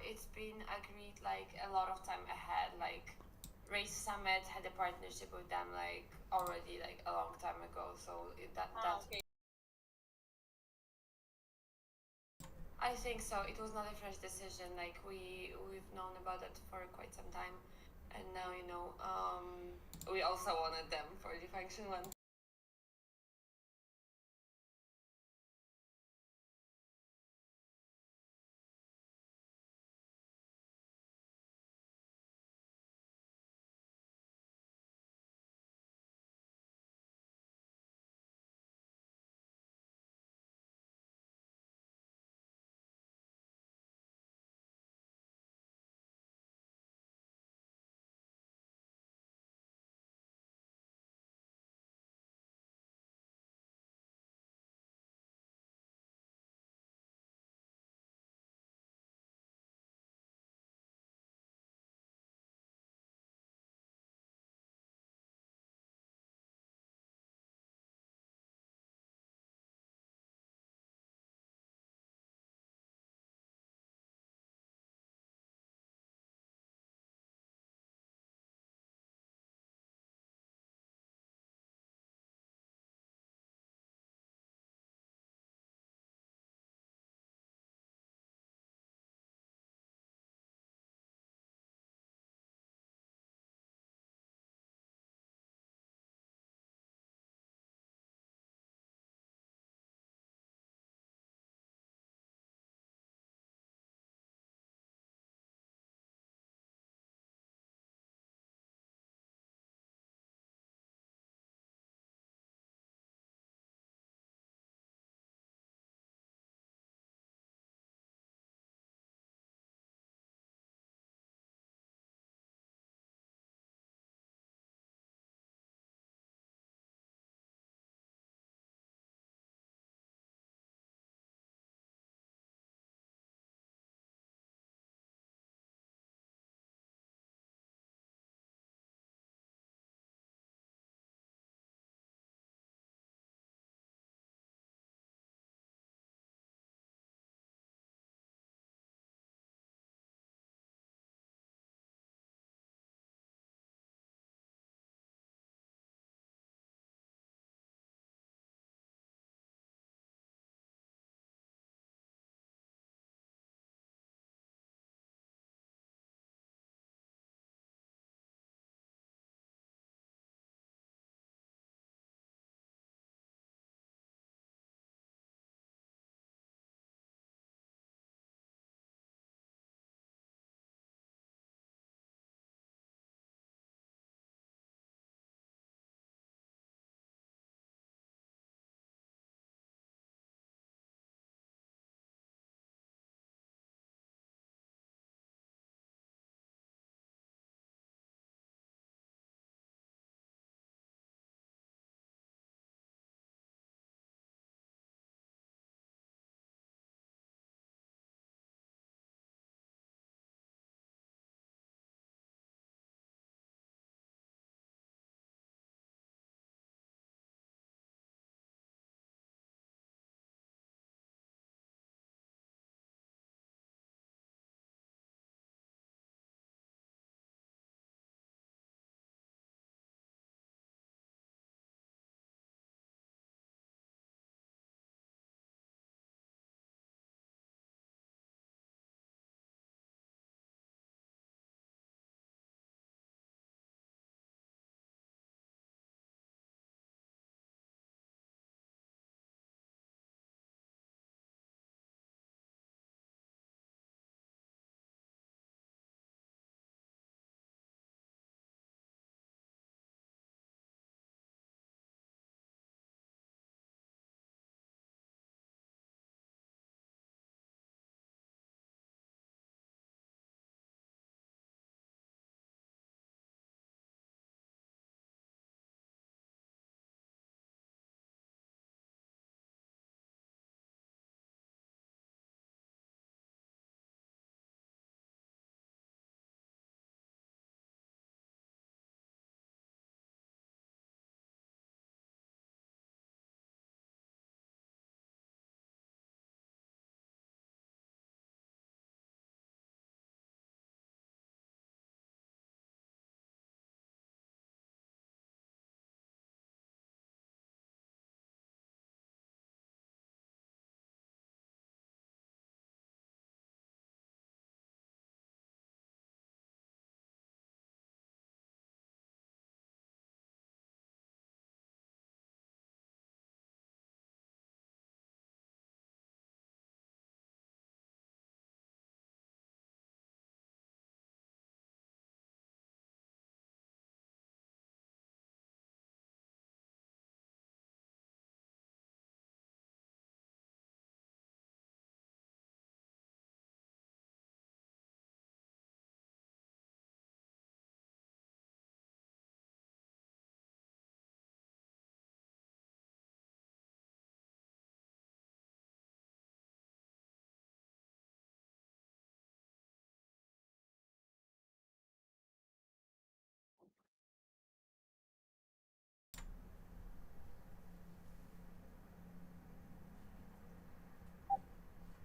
it's been agreed like a lot of time ahead. Like Race Summit had a partnership with them like already like a long time ago. So that's Okay. I think so. It was not a fresh decision. Like we've known about it for quite some time, and now we also wanted them for the function one.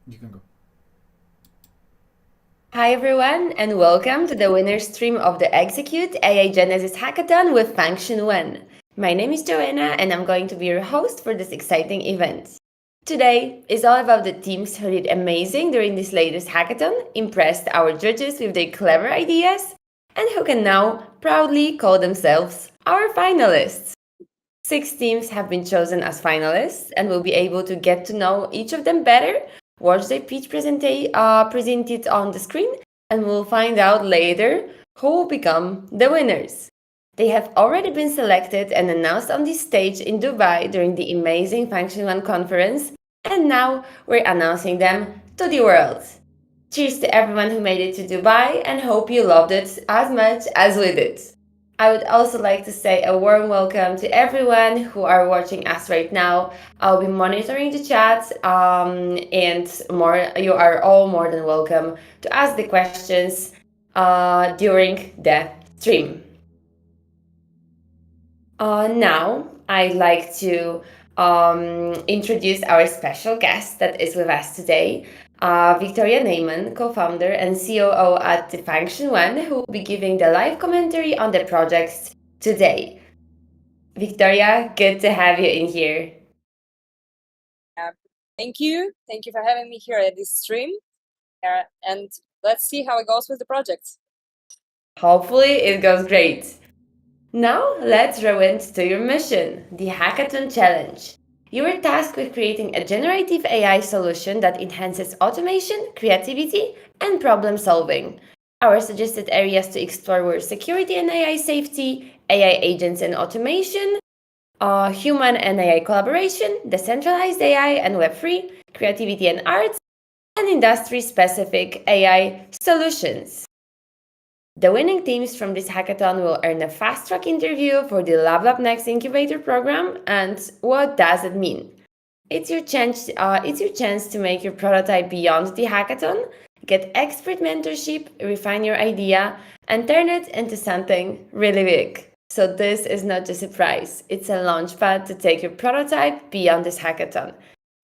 You can go. Hi everyone, and welcome to the winner stream of the Execute AI Genesis Hackathon with Function One. My name is Joanna, and I'm going to be your host for this exciting event. Today is all about the teams who did amazing during this latest hackathon, impressed our judges with their clever ideas, and who can now proudly call themselves our finalists. 6 teams have been chosen as finalists, and we'll be able to get to know each of them better, watch their pitch presented on the screen, and we'll find out later who will become the winners. They have already been selected and announced on this stage in Dubai during the amazing Function One conference, and now we're announcing them to the world. Cheers to everyone who made it to Dubai and hope you loved it as much as we did. I would also like to say a warm welcome to everyone who are watching us right now. I'll be monitoring the chat, and more. You are all more than welcome to ask the questions during the stream. Now, I'd like to introduce our special guest that is with us today, Victoria Neyman, co founder and COO at the Function One, who will be giving the live commentary on the projects today. Victoria, good to have you in here. Thank you. Thank you for having me here at this stream. And let's see how it goes with the project. Hopefully, it goes great. Now, let's rewind to your mission, the Hackathon Challenge. You were tasked with creating a generative AI solution that enhances automation, creativity, and problem solving. Our suggested areas to explore were security and AI safety, AI agents and automation, human and AI collaboration, decentralized AI and Web3, creativity and arts, and industry specific AI solutions. The winning teams from this hackathon will earn a fast track interview for the LabLab Next Incubator program. And what does it mean? It's your chance to make your prototype beyond the hackathon, get expert mentorship, refine your idea, and turn it into something really big. So this is not just a prize; it's a launchpad to take your prototype beyond this hackathon.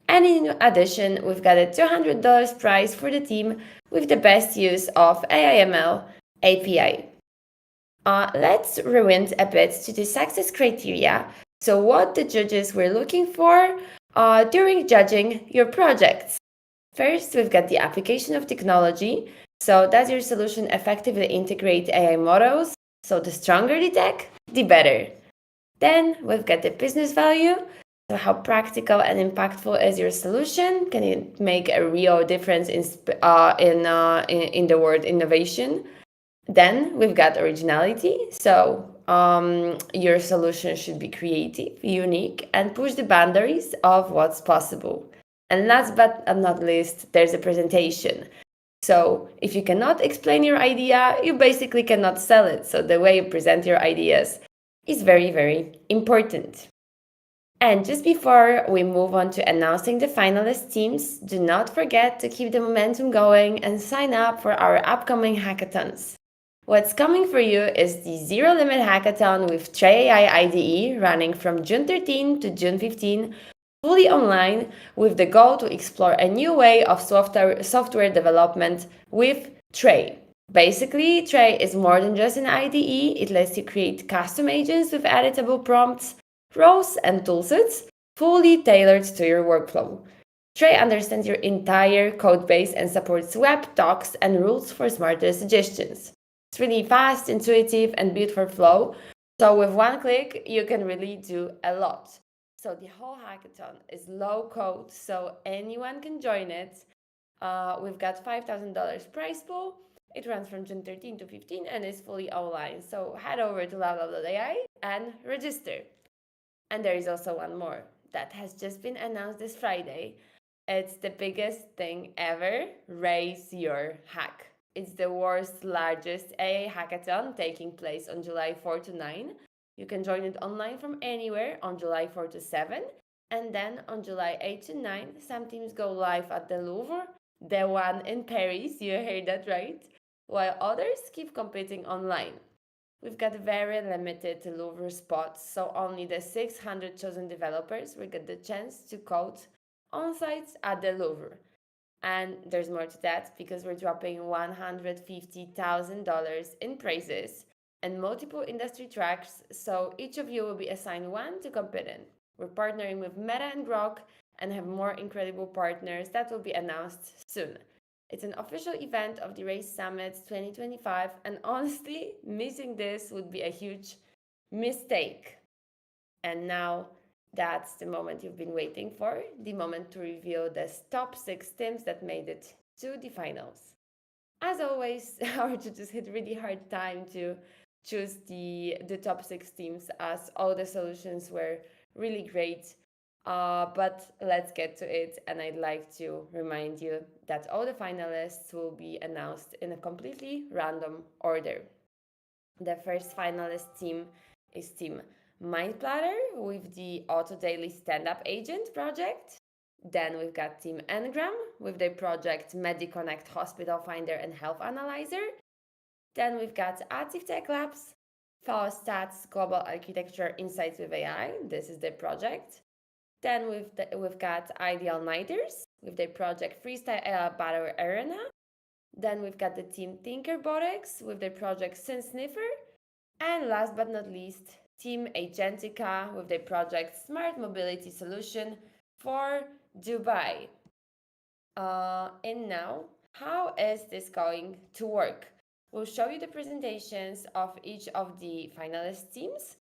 And in addition, we've got a $200 prize for the team with the best use of AIML API. Let's rewind a bit to the success criteria. So, what the judges were looking for during judging your projects. First, we've got the application of technology. So, does your solution effectively integrate AI models? So, the stronger the tech, the better. Then, we've got the business value. So, how practical and impactful is your solution? Can it make a real difference in the word innovation? Then we've got originality. So your solution should be creative, unique, and push the boundaries of what's possible. And last but not least, there's a presentation. So if you cannot explain your idea, you basically cannot sell it. So the way you present your ideas is very, very important. And just before we move on to announcing the finalist teams, do not forget to keep the momentum going and sign up for our upcoming hackathons. What's coming for you is the Zero Limit Hackathon with Tray AI IDE running from June 13 to June 15, fully online, with the goal to explore a new way of software development with Tray. Basically, Tray is more than just an IDE, it lets you create custom agents with editable prompts, roles, and toolsets, fully tailored to your workflow. Tray understands your entire code base and supports web, docs, and rules for smarter suggestions. It's really fast, intuitive, and built for flow. So with one click, you can really do a lot. So the whole hackathon is low code, so anyone can join it. We've got $5,000 prize pool. It runs from June 13 to 15 and is fully online. So head over to lalala.ai and register. And there is also one more that has just been announced this Friday. It's the biggest thing ever. Raise your hack. It's the world's largest AA hackathon taking place on July 4 to 9. You can join it online from anywhere on July 4 to 7. And then on July 8 to 9, some teams go live at the Louvre, the one in Paris, you heard that right, while others keep competing online. We've got very limited Louvre spots, so only the 600 chosen developers will get the chance to code on sites at the Louvre. And there's more to that because we're dropping $150,000 in prizes and multiple industry tracks, so each of you will be assigned one to compete in. We're partnering with Meta and Grok and have more incredible partners that will be announced soon. It's an official event of the Race Summit 2025, and honestly, missing this would be a huge mistake. And now that's the moment you've been waiting for, the moment to reveal the top 6 teams that made it to the finals. As always, our judges had really hard time to choose the top 6 teams as all the solutions were really great. But let's get to it, and I'd like to remind you that all the finalists will be announced in a completely random order. The first finalist team is Team MindPlatter with the Auto Daily Stand Up Agent project. Then we've got Team Ngram with their project MediConnect Hospital Finder and Health Analyzer. Then we've got Active Tech Labs, Stats Global Architecture Insights with AI. This is their project. Then we've got Ideal Nighters with their project Freestyle AI Battle Arena. Then we've got the team Thinkerbotics with their project Sin Sniffer. And last but not least, Team Agentica with their project Smart Mobility Solution for Dubai. And now, how is this going to work? We'll show you the presentations of each of the finalist teams.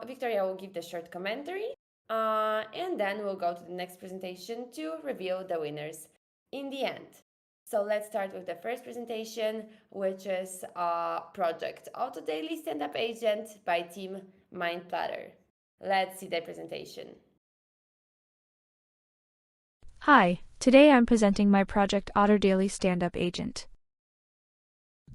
Victoria will give the short commentary, and then we'll go to the next presentation to reveal the winners in the end. So let's start with the first presentation, which is Project Auto Daily Stand Up Agent by Team MindPlatter. Let's see the presentation. Hi, today I'm presenting my project Otter Daily Stand-Up Agent.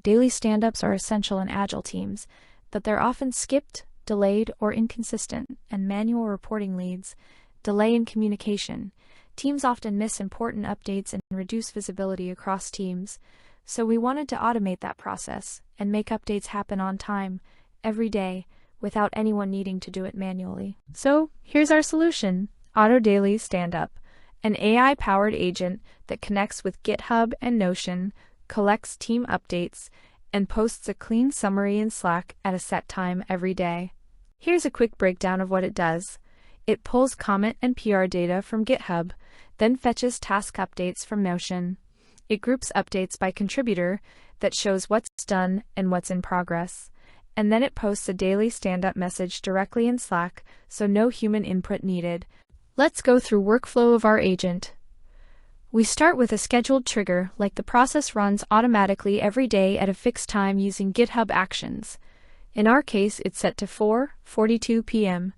Daily stand-ups are essential in Agile teams, but they're often skipped, delayed, or inconsistent, and manual reporting leads delay in communication. Teams often miss important updates and reduce visibility across teams, so we wanted to automate that process and make updates happen on time, every day, without anyone needing to do it manually. So, here's our solution, Otter Daily Stand-Up. An AI-powered agent that connects with GitHub and Notion, collects team updates, and posts a clean summary in Slack at a set time every day. Here's a quick breakdown of what it does. It pulls comment and PR data from GitHub, then fetches task updates from Notion. It groups updates by contributor that shows what's done and what's in progress. And then it posts a daily stand-up message directly in Slack, so no human input needed. Let's go through workflow of our agent. We start with a scheduled trigger, like the process runs automatically every day at a fixed time using GitHub Actions. In our case, it's set to 4:42 p.m.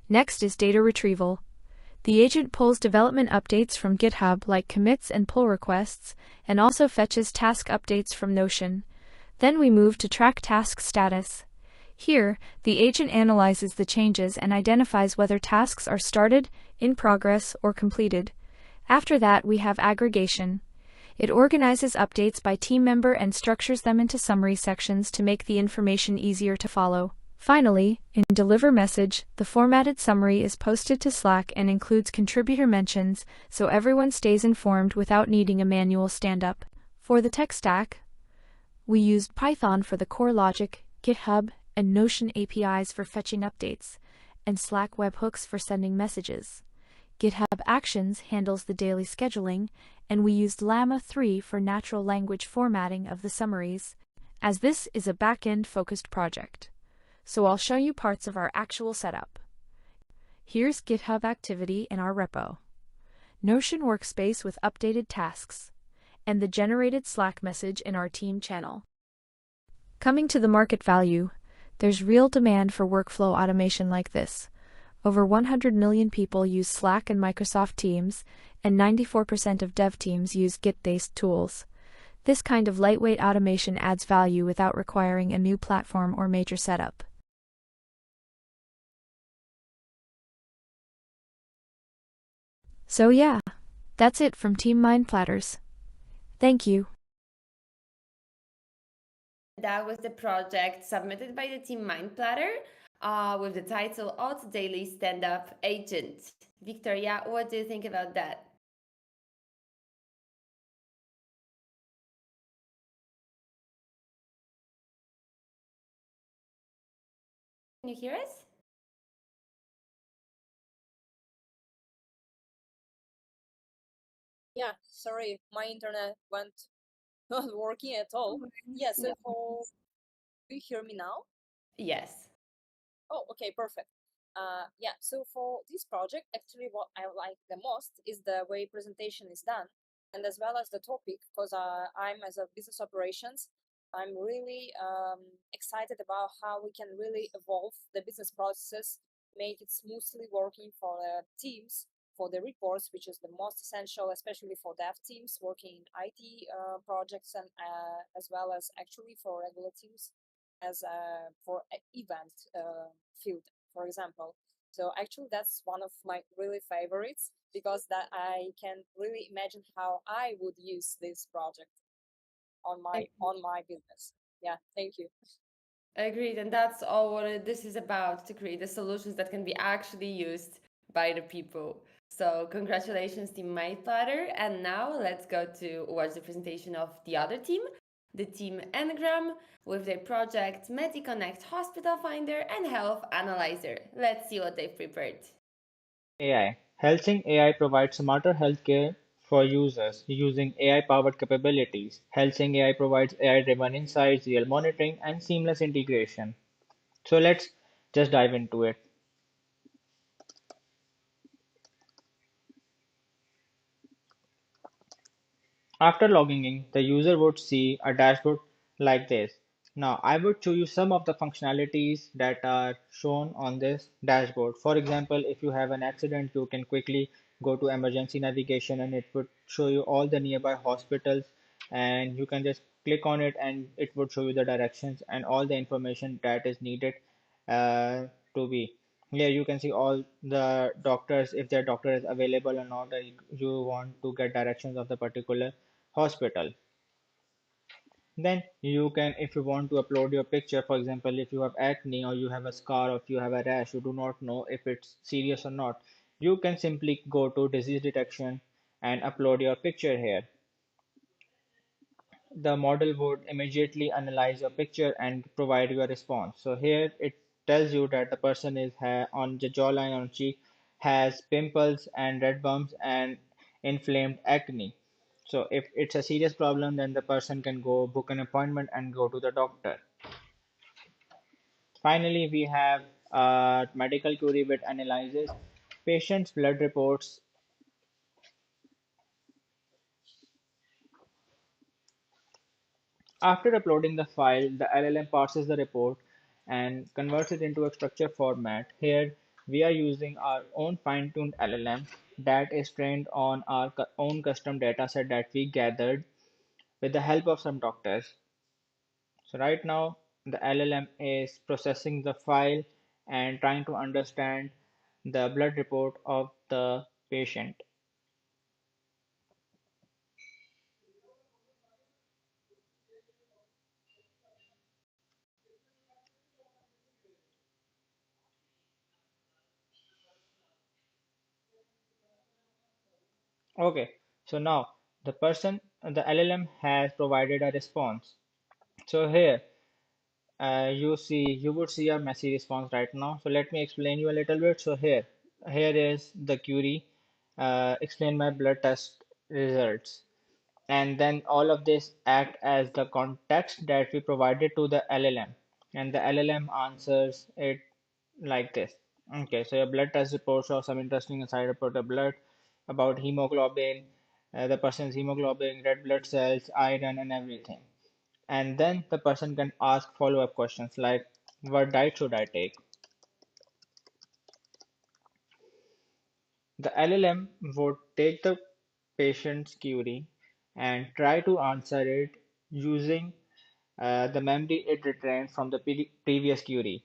Next is data retrieval. The agent pulls development updates from GitHub like commits and pull requests, and also fetches task updates from Notion. Then we move to track task status. Here, the agent analyzes the changes and identifies whether tasks are started, in progress, or completed. After that, we have aggregation. It organizes updates by team member and structures them into summary sections to make the information easier to follow. Finally, in Deliver Message, the formatted summary is posted to Slack and includes contributor mentions, so everyone stays informed without needing a manual stand-up. For the tech stack, we used Python for the core logic, GitHub, and Notion APIs for fetching updates, and Slack webhooks for sending messages. GitHub Actions handles the daily scheduling, and we used Llama 3 for natural language formatting of the summaries, as this is a back-end focused project. So I'll show you parts of our actual setup. Here's GitHub activity in our repo, Notion workspace with updated tasks, and the generated Slack message in our team channel. Coming to the market value, there's real demand for workflow automation like this. Over 100 million people use Slack and Microsoft Teams, and 94% of dev teams use Git-based tools. This kind of lightweight automation adds value without requiring a new platform or major setup. So yeah, that's it from Team MindPlatters. Thank you. That was the project submitted by the team MindPlatter with the title Auto Daily Stand Up Agent. Victoria, what do you think about that? Can you hear us? Yeah, sorry, my internet went not working at all. Yeah, so No. do you hear me now? Yes. Oh, okay, perfect. Yeah, so for this project, actually, what I like the most is the way presentation is done, and as well as the topic, because I'm as a business operations, I'm really excited about how we can really evolve the business processes, make it smoothly working for the teams, for the reports, which is the most essential, especially for dev teams working in IT projects, and as well as actually for regular teams as for event field, for example. So actually, that's one of my really favorites because that I can really imagine how I would use this project on my business. Yeah, thank you. Agreed, and that's all what this is about, to create the solutions that can be actually used by the people. So congratulations, Team My Platter. And now let's go to watch the presentation of the other team, the team Engram, with their project MediConnect Hospital Finder and Health Analyzer. Let's see what they've prepared. AI. HealthSync AI provides smarter healthcare for users using AI-powered capabilities. HealthSync AI provides AI-driven insights, real monitoring, and seamless integration. So let's just dive into it. After logging in, the user would see a dashboard like this. Now, I would show you some of the functionalities that are shown on this dashboard. For example, if you have an accident, you can quickly go to emergency navigation and it would show you all the nearby hospitals, and you can just click on it and it would show you the directions and all the information that is needed to be. Here you can see all the doctors, if their doctor is available or not, you want to get directions of the particular hospital. Then you can, if you want to upload your picture, for example, if you have acne or you have a scar or if you have a rash, you do not know if it's serious or not, you can simply go to disease detection and upload your picture here. The model would immediately analyze your picture and provide you a response. So here it tells you that the person is on the jawline on cheek has pimples and red bumps and inflamed acne. So if it's a serious problem, then the person can go book an appointment and go to the doctor. Finally, we have a medical query which analyzes patients' blood reports. After uploading the file, the LLM parses the report and converts it into a structured format. Here, we are using our own fine-tuned LLM that is trained on our own custom dataset that we gathered with the help of some doctors. So right now, the LLM is processing the file and trying to understand the blood report of the patient. Okay, so now the LLM has provided a response. So here, you would see a messy response right now. So let me explain you a little bit. So here is the query. Explain my blood test results, and then all of this act as the context that we provided to the LLM, and the LLM answers it like this. Okay, so your blood test report shows some interesting inside report of blood about hemoglobin, the person's hemoglobin, red blood cells, iron, and everything. And then the person can ask follow-up questions like, what diet should I take? The LLM would take the patient's query and try to answer it using the memory it retained from the previous query.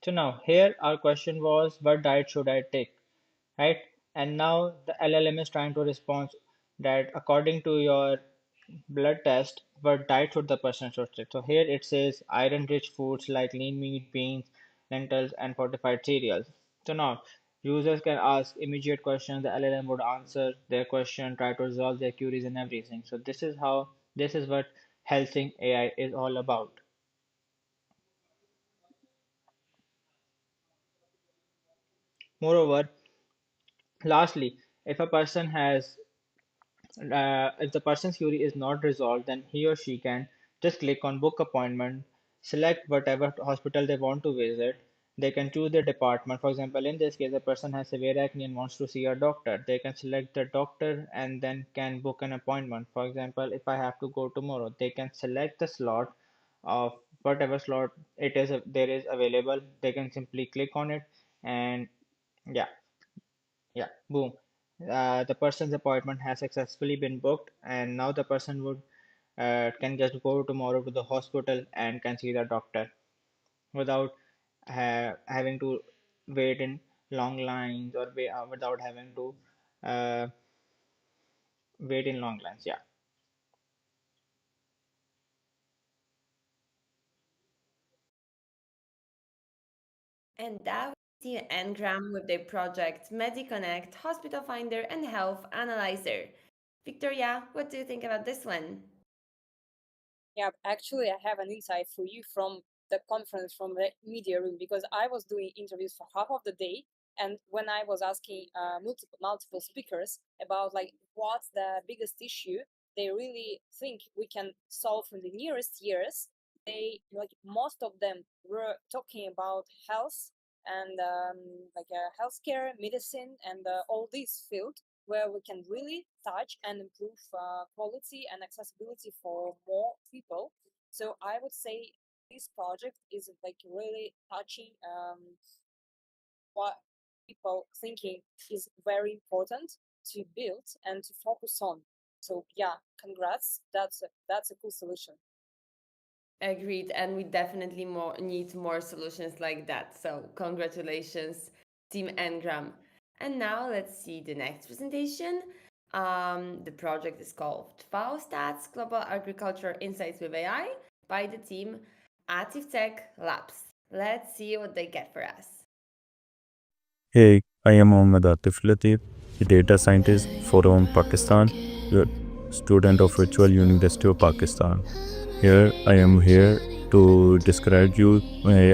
So now here our question was, what diet should I take? Right? And now the LLM is trying to respond that according to your blood test, what diet should the person should take. So here it says iron-rich foods like lean meat, beans, lentils, and fortified cereals. So now users can ask immediate questions, the LLM would answer their question, try to resolve their queries and everything. So this is what Helsing AI is all about. Moreover, lastly, if a person has if the person's query is not resolved, then he or she can just click on book appointment, select whatever hospital they want to visit. They can choose their department. For example, in this case, a person has severe acne and wants to see a doctor. They can select the doctor and then can book an appointment. For example, if I have to go tomorrow, they can select the slot of whatever slot there is available. They can simply click on it and yeah, yeah, boom. The person's appointment has successfully been booked, and now the person would can just go tomorrow to the hospital and can see the doctor without having to wait in long lines or without having to uh, wait in long lines. Yeah. And that was Team Ngram with their project MediConnect, Hospital Finder, and Health Analyzer. Victoria, what do you think about this one? Yeah, actually, I have an insight for you from the conference from the media room because I was doing interviews for half of the day, and when I was asking multiple speakers about like what's the biggest issue they really think we can solve in the nearest years, they like most of them were talking about health and healthcare, medicine, and all these field where we can really touch and improve quality and accessibility for more people. So I would say this project is like really touching what people thinking is very important to build and to focus on. So yeah, congrats. That's a cool solution. Agreed, and we definitely need more solutions like that. So, congratulations, Team Ngram. And now let's see the next presentation. The project is called FAO Global Agriculture Insights with AI by the team Atif Tech Labs. Let's see what they get for us. Hey, I am Mohammad Atif Latif, a data scientist from Pakistan, a student of Virtual University of Pakistan. Here I am here to describe you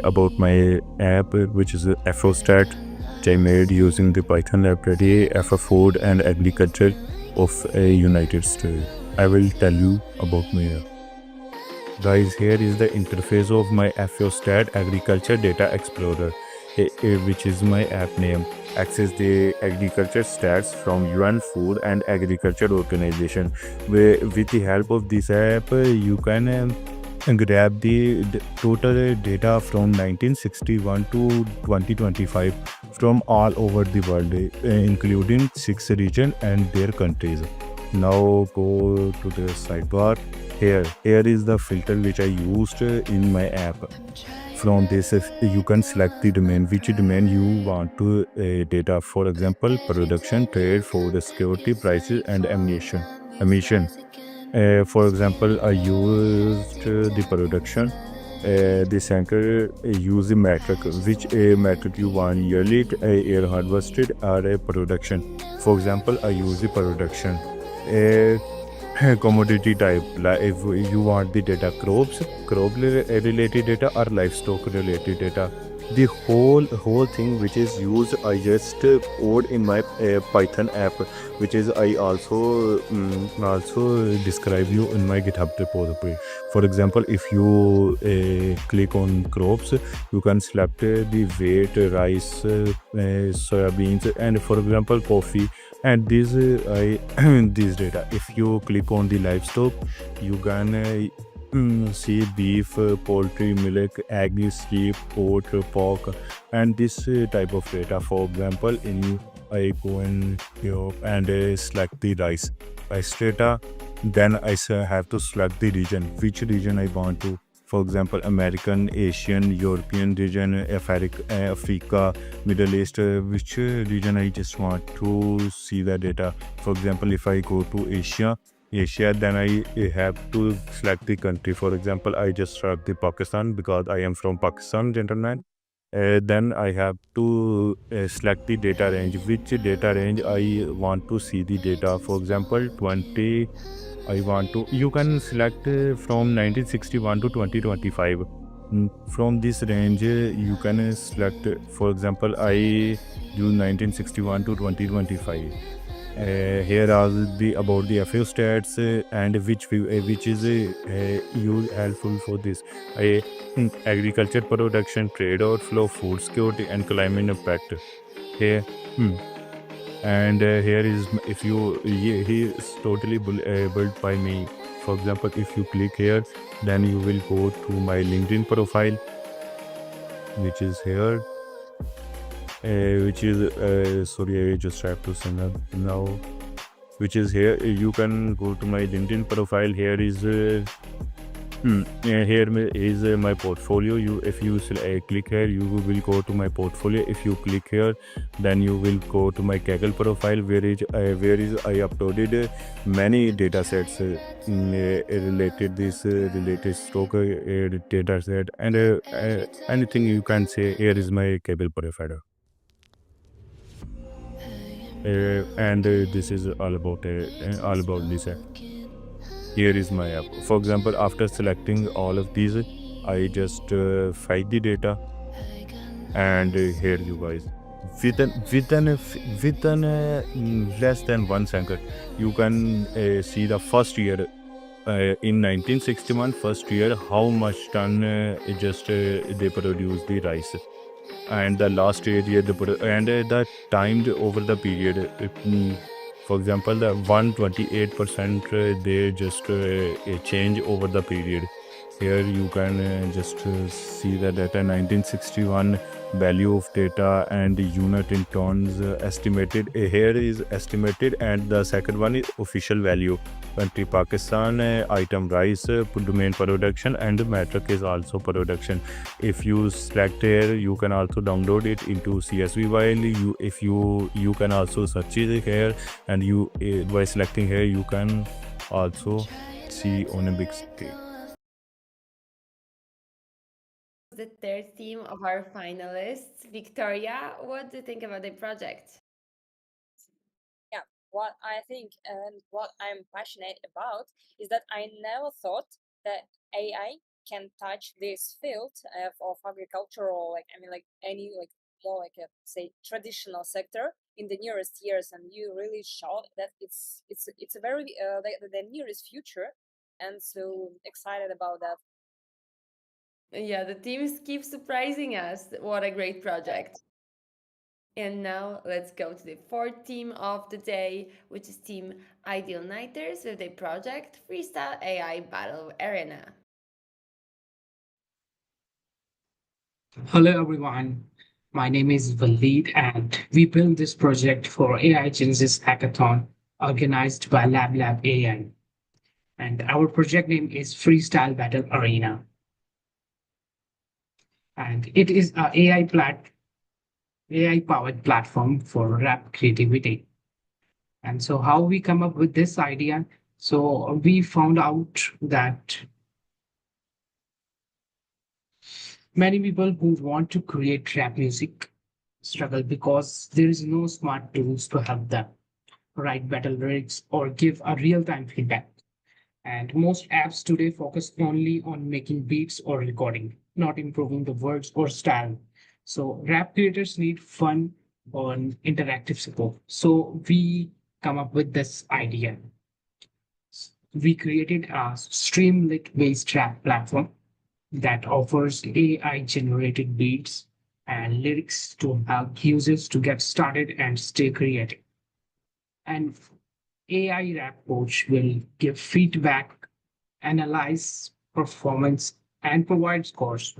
about my app, which is FOStat, which I made using the Python library FO Food and Agriculture of United States. I will tell you about my app. Guys, here is the interface of my FOStat Agriculture Data Explorer, which is my app name. Access the agriculture stats from UN Food and Agriculture Organization. With the help of this app, you can grab the total data from 1961 to 2025 from all over the world, including 6 regions and their countries. Now go to the sidebar. Here is the filter which I used in my app. From this, you can select the domain, which domain you want to data. For example, production, trade, food security, prices, and emission. For example, I used the production. The center use the metric, which a metric you want yearly, air harvested, or a production. For example, I use the production. Uh, Commodity type, like if you want the data crop related data or livestock related data, the whole thing which is used I just code in my Python app, which is I also describe you in my GitHub repository. For example, if you click on crops, you can select the wheat, rice, soybeans, and for example coffee, and these these data. If you click on the livestock, you can see beef, poultry, milk, eggs, sheep, pork, pork, and this type of data. For example, in I go in here and select the rice data. Then I have to select the region, which region I want to. For example, American, Asian, European region, Africa, Middle East, which region I just want to see the data. For example, if I go to Asia, then I have to select the country. For example, I just select the Pakistan because I am from Pakistan, gentlemen. Then I have to select the data range, which data range I want to see the data. For example, 20, I want to, you can select from 1961 to 2025. From this range, you can select, for example, I do 1961 to 2025. Here are the about the FAO stats and which is helpful for this. Agriculture production, trade outflow, food security, and climate impact. Here, hmm, and here is if you he is totally built by me. For example, if you click here, then you will go to my LinkedIn profile, which is here. Which is sorry, I just have to send up now. Which is here. You can go to my LinkedIn profile. Here is here is my portfolio. If you click here, you will go to my portfolio. If you click here, then you will go to my Kaggle profile, where is I uploaded many data sets related stock data set, and anything you can say. Here is my Kaggle profile. And this is all about this. Here is my app. For example, after selecting all of these, I just find the data, and here you guys, within less than 1 second, you can see the first year. In 1961, first year, how much ton they produce the rice, and the last year and the timed over the period. For example, the 128% they just change over the period. Here you can just see the data. 1961 value of data and unit in tons estimated. Here is estimated, and the second one is official value. Country Pakistan, item rice, domain production, and metric is also production. If you select here, you can also download it into CSV file. You can also search it here, and you by selecting here, you can also see on a big screen. The third team of our finalists. Victoria, what do you think about the project? Yeah, what I think and what I'm passionate about is that I never thought that AI can touch this field of agriculture, or like, I mean, like any like more like a say traditional sector in the nearest years. And you really showed that it's a very the nearest future, and so excited about that. Yeah, the teams keep surprising us. What a great project. And now let's go to the fourth team of the day, which is Team Ideal Nighters with the project Freestyle AI Battle Arena. Hello everyone, my name is Valid and we built this project for AI Genesis Hackathon organized by LabLab AI. And our project name is Freestyle Battle Arena. And it is a AI powered platform for rap creativity. And so how we come up with this idea? So we found out that many people who want to create rap music struggle because there is no smart tools to help them write better lyrics or give a real-time feedback. And most apps today focus only on making beats or recording, not improving the words or style. So rap creators need fun on interactive support. So we come up with this idea. We created a Streamlit based rap platform that offers AI generated beats and lyrics to help users to get started and stay creative. And AI rap coach will give feedback, analyze performance, and provide scores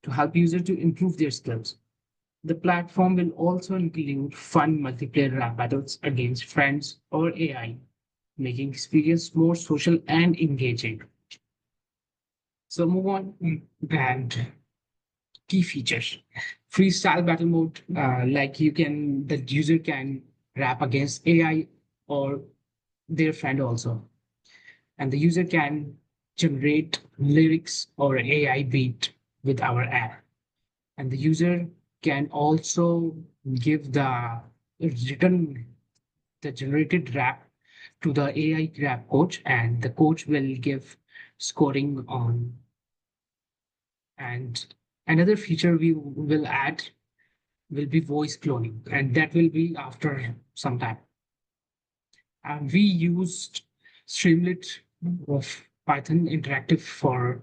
to help users to improve their skills. The platform will also include fun multiplayer rap battles against friends or AI, making experience more social and engaging. So move on and key features. Freestyle battle mode, like the user can rap against AI or their friend also. And the user can generate lyrics or AI beat with our app. And the user can also give the generated rap to the AI rap coach, and the coach will give scoring on. And another feature we will add will be voice cloning, and that will be after some time. And we used Streamlit of Python Interactive for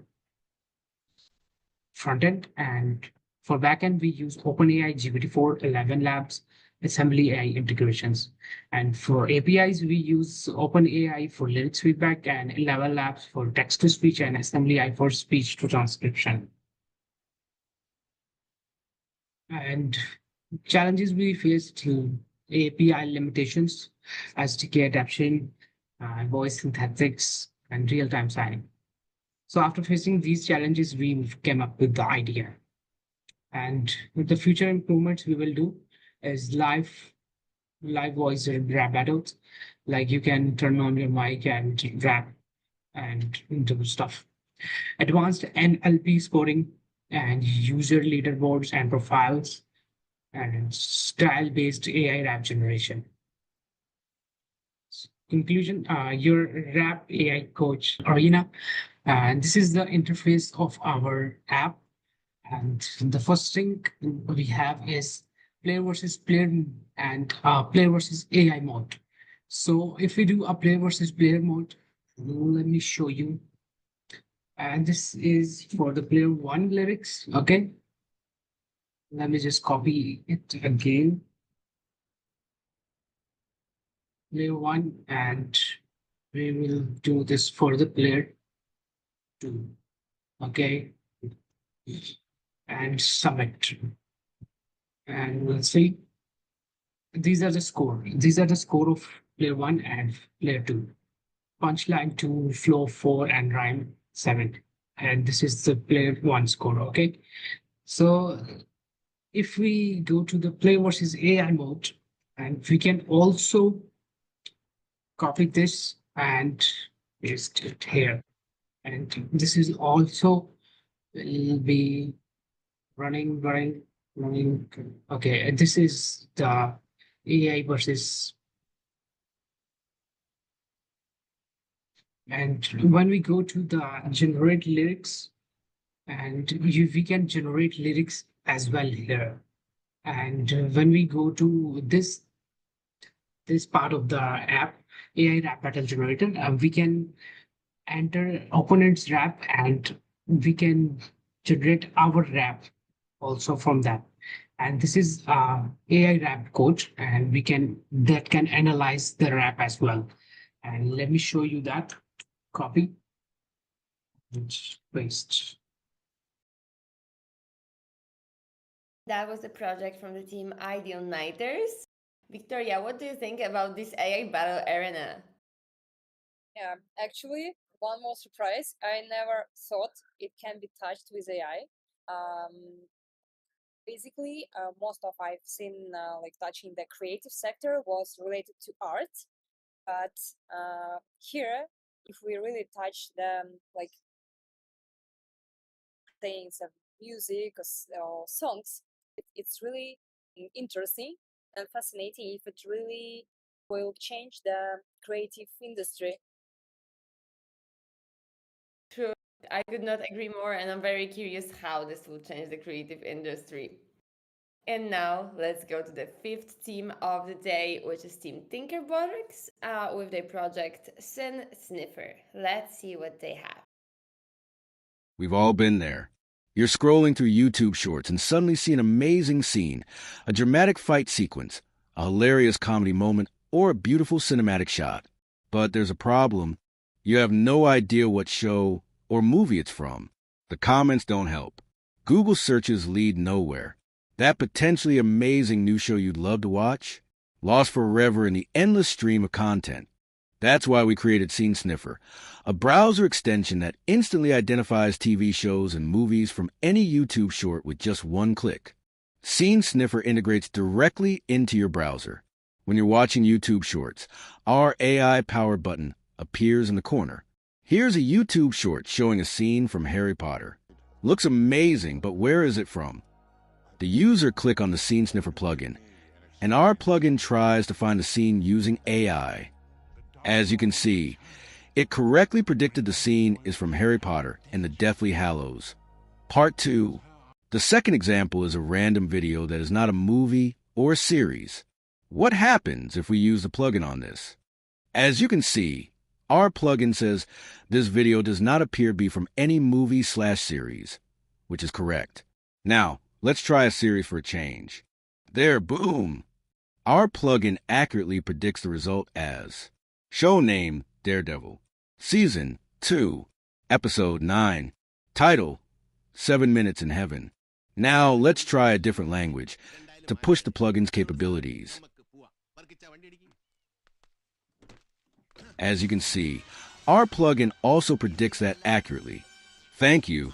frontend, and for backend we use OpenAI GPT-4 11 Labs assembly AI integrations. And for APIs, we use OpenAI for lyrics feedback and 11 Labs for text to speech and assembly AI for speech to transcription. And challenges we faced to API limitations, SDK adaptation, voice synthetics, and real-time signing. So after facing these challenges, we came up with the idea. And with the future improvements we will do is live voice rap battles. Like you can turn on your mic and rap and do stuff. Advanced NLP scoring and user leaderboards and profiles and style-based AI rap generation. Conclusion, your rap AI coach, Arena. And this is the interface of our app. And the first thing we have is player versus player and player versus AI mode. So if we do a player versus player mode, let me show you. And this is for the player one lyrics. Okay. Let me just copy it again. Player one, and we will do this for the player two. Okay. And submit. And we'll see. These are the score. These are the score of player one and player two. Punchline two, flow four, and rhyme seven. And this is the player one score. Okay. So if we go to the play versus AI mode, and we can also copy this and paste it here. And this is also will be running. Okay, and this is the AI versus. And when we go to the generate lyrics, and we can generate lyrics as well here. And when we go to this part of the app, AI rap battle generator, we can enter opponent's rap and we can generate our rap also from that. And this is AI rap coach, and we can analyze the rap as well. And let me show you that. Copy and paste. That was a project from the team Ideal Nighters. Victoria, what do you think about this AI battle arena? Yeah, actually, one more surprise. I never thought it can be touched with AI. Basically, most of I've seen like touching the creative sector was related to art, but here, if we really touch the like things of music or songs, it's really interesting and fascinating if it really will change the creative industry. True, I could not agree more, and I'm very curious how this will change the creative industry. And now let's go to the fifth team of the day, which is Team Tinkerbotics with their project Sin Sniffer. Let's see what they have. We've all been there. You're scrolling through YouTube shorts and suddenly see an amazing scene, a dramatic fight sequence, a hilarious comedy moment, or a beautiful cinematic shot. But there's a problem. You have no idea what show or movie it's from. The comments don't help. Google searches lead nowhere. That potentially amazing new show you'd love to watch? Lost forever in the endless stream of content. That's why we created Scene Sniffer, a browser extension that instantly identifies TV shows and movies from any YouTube short with just one click. Scene Sniffer integrates directly into your browser. When you're watching YouTube shorts, our AI-powered button appears in the corner. Here's a YouTube short showing a scene from Harry Potter. Looks amazing, but where is it from? The user click on the Scene Sniffer plugin, and our plugin tries to find the scene using AI. As you can see, it correctly predicted the scene is from Harry Potter and the Deathly Hallows. Part 2. The second example is a random video that is not a movie or a series. What happens if we use the plugin on this? As you can see, our plugin says this video does not appear to be from any movie/series, which is correct. Now, let's try a series for a change. There, boom! Our plugin accurately predicts the result as show name Daredevil, Season 2, Episode 9, Title 7 Minutes in Heaven. Now, let's try a different language to push the plugin's capabilities. As you can see, our plugin also predicts that accurately. Thank you.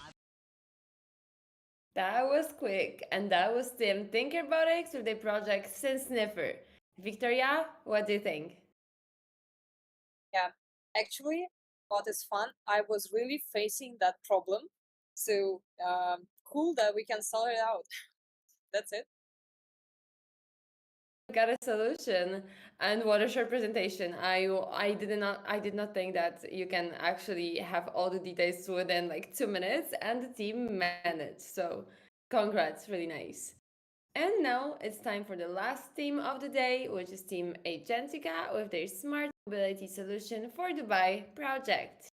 That was quick, and that was Tim thinking about it with the project Sin Sniffer. Victoria, what do you think? Yeah, actually, what is fun, I was really facing that problem. So cool that we can sort it out. That's it. Got a solution. And what a short presentation. I did not think that you can actually have all the details within like 2 minutes, and the team managed. So congrats, really nice. And now it's time for the last team of the day, which is Team Agentica with their smart mobility solution for Dubai project.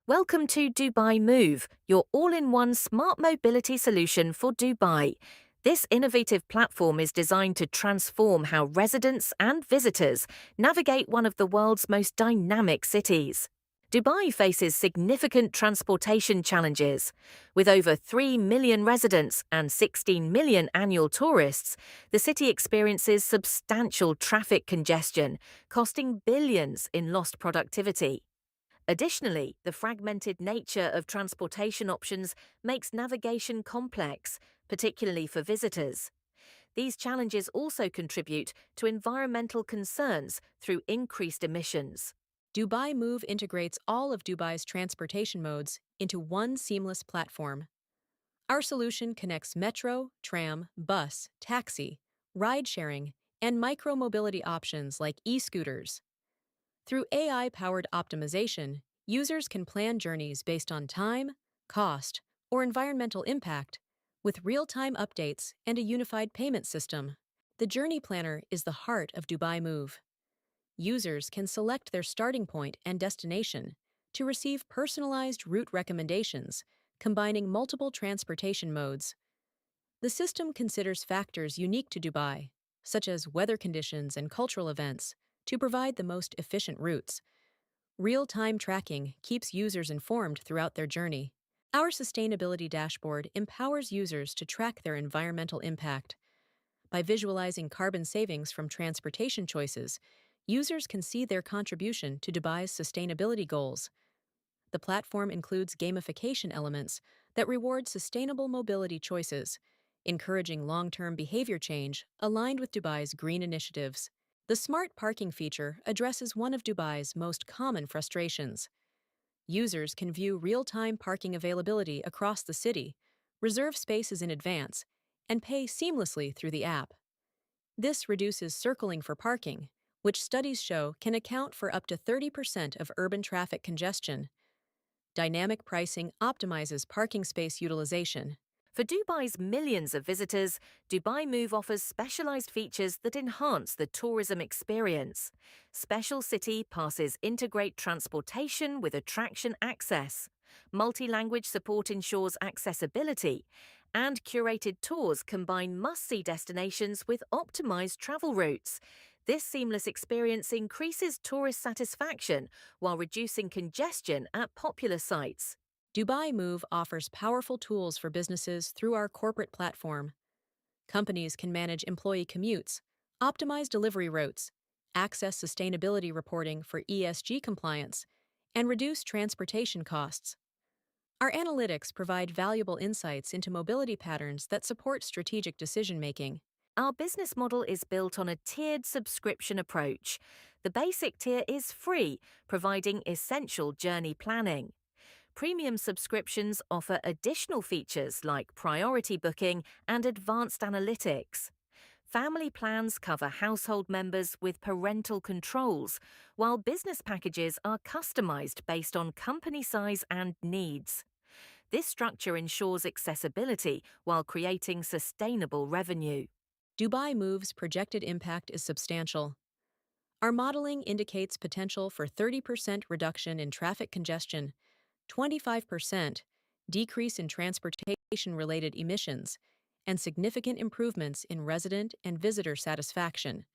Welcome to Dubai Move, your all-in-one smart mobility solution for Dubai. This innovative platform is designed to transform how residents and visitors navigate one of the world's most dynamic cities. Dubai faces significant transportation challenges. With over 3 million residents and 16 million annual tourists, the city experiences substantial traffic congestion, costing billions in lost productivity. Additionally, the fragmented nature of transportation options makes navigation complex, particularly for visitors. These challenges also contribute to environmental concerns through increased emissions. Dubai Move integrates all of Dubai's transportation modes into one seamless platform. Our solution connects metro, tram, bus, taxi, ride-sharing, and micro-mobility options like e-scooters. Through AI-powered optimization, users can plan journeys based on time, cost, or environmental impact, with real-time updates and a unified payment system. The Journey Planner is the heart of Dubai Move. Users can select their starting point and destination to receive personalized route recommendations, combining multiple transportation modes. The system considers factors unique to Dubai, such as weather conditions and cultural events, to provide the most efficient routes. Real-time tracking keeps users informed throughout their journey. Our sustainability dashboard empowers users to track their environmental impact. By visualizing carbon savings from transportation choices, users can see their contribution to Dubai's sustainability goals. The platform includes gamification elements that reward sustainable mobility choices, encouraging long-term behavior change aligned with Dubai's green initiatives. The smart parking feature addresses one of Dubai's most common frustrations. Users can view real-time parking availability across the city, reserve spaces in advance, and pay seamlessly through the app. This reduces circling for parking, which studies show can account for up to 30% of urban traffic congestion. Dynamic pricing optimizes parking space utilization. For Dubai's millions of visitors, Dubai Move offers specialized features that enhance the tourism experience. Special City passes integrate transportation with attraction access. Multi-language support ensures accessibility, and curated tours combine must-see destinations with optimized travel routes. This seamless experience increases tourist satisfaction while reducing congestion at popular sites. Dubai Move offers powerful tools for businesses through our corporate platform. Companies can manage employee commutes, optimize delivery routes, access sustainability reporting for ESG compliance, and reduce transportation costs. Our analytics provide valuable insights into mobility patterns that support strategic decision-making. Our business model is built on a tiered subscription approach. The basic tier is free, providing essential journey planning. Premium subscriptions offer additional features like priority booking and advanced analytics. Family plans cover household members with parental controls, while business packages are customized based on company size and needs. This structure ensures accessibility while creating sustainable revenue. Dubai Move's projected impact is substantial. Our modeling indicates potential for 30% reduction in traffic congestion, 25% decrease in transportation-related emissions, and significant improvements in resident and visitor satisfaction.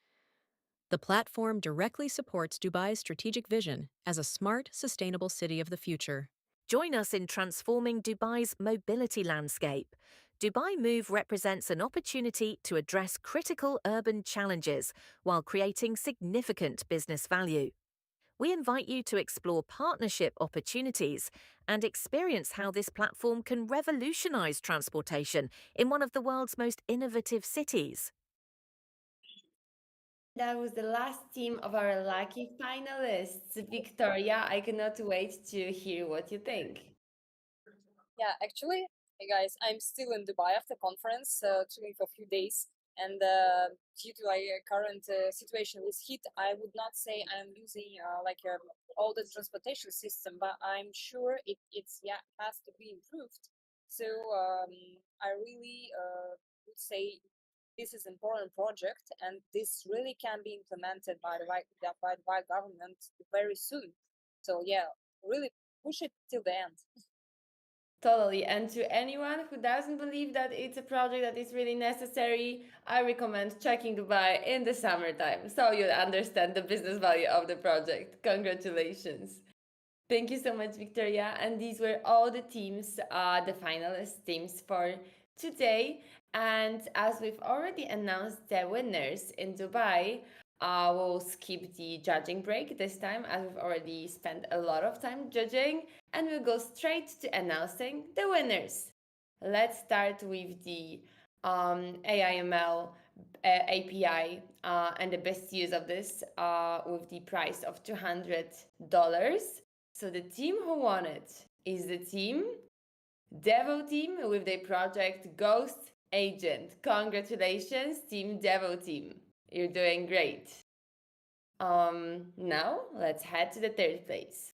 The platform directly supports Dubai's strategic vision as a smart, sustainable city of the future. Join us in transforming Dubai's mobility landscape. Dubai Move represents an opportunity to address critical urban challenges while creating significant business value. We invite you to explore partnership opportunities and experience how this platform can revolutionize transportation in one of the world's most innovative cities. That was the last team of our lucky finalists. Victoria, I cannot wait to hear what you think. Yeah, actually, hey guys, I'm still in Dubai after conference, chilling for a few days. And due to current situation with heat, I would not say I'm using all the transportation system, but I'm sure it's has to be improved. So I really would say this is important project, and this really can be implemented by by government very soon. So yeah, really push it till the end. Totally. And to anyone who doesn't believe that it's a project that is really necessary, I recommend checking Dubai in the summertime so you'll understand the business value of the project. Congratulations. Thank you so much, Victoria. And these were all the teams, the finalist teams for today. And as we've already announced the winners in Dubai, we'll skip the judging break this time, as we've already spent a lot of time judging, and we'll go straight to announcing the winners. Let's start with the AIML API and the best use of this with the price of $200. So the team who won it is the team Devo team with their project Ghost Agent. Congratulations, Team Devo team. You're doing great. Now let's head to the third place.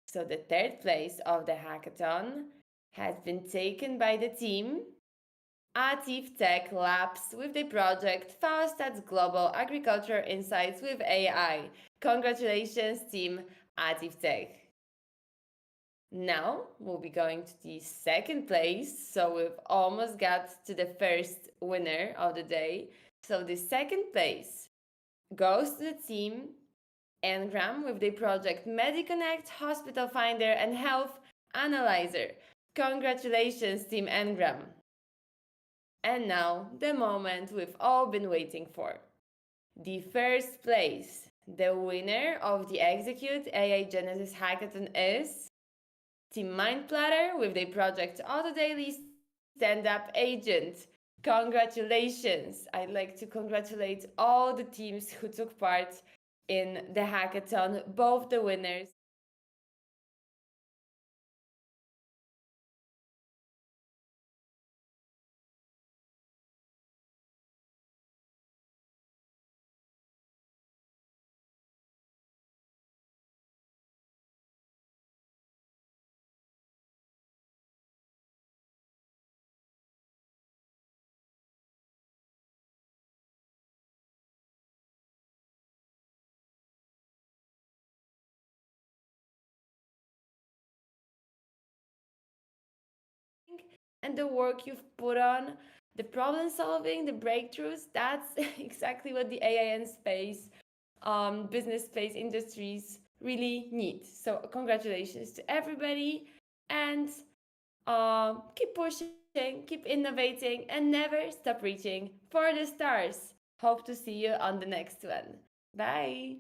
So the third place of the hackathon has been taken by the team Atif Tech Labs with the project Faustats Global Agriculture Insights with AI. Congratulations, Team Atif Tech. Now we'll be going to the second place, so we've almost got to the first winner of the day. So the second place goes to the team Ngram with the project MediConnect Hospital Finder and Health Analyzer. Congratulations, Team Ngram. And now the moment we've all been waiting for. The first place, the winner of the Execute AI Genesis Hackathon is Team MindPlatter with the project Auto Daily Stand Up Agent. Congratulations! I'd like to congratulate all the teams who took part in the hackathon, both the winners. And the work you've put on, the problem solving, the breakthroughs, that's exactly what the AIN space, business space industries really need. So congratulations to everybody, and keep pushing, keep innovating, and never stop reaching for the stars. Hope to see you on the next one. Bye!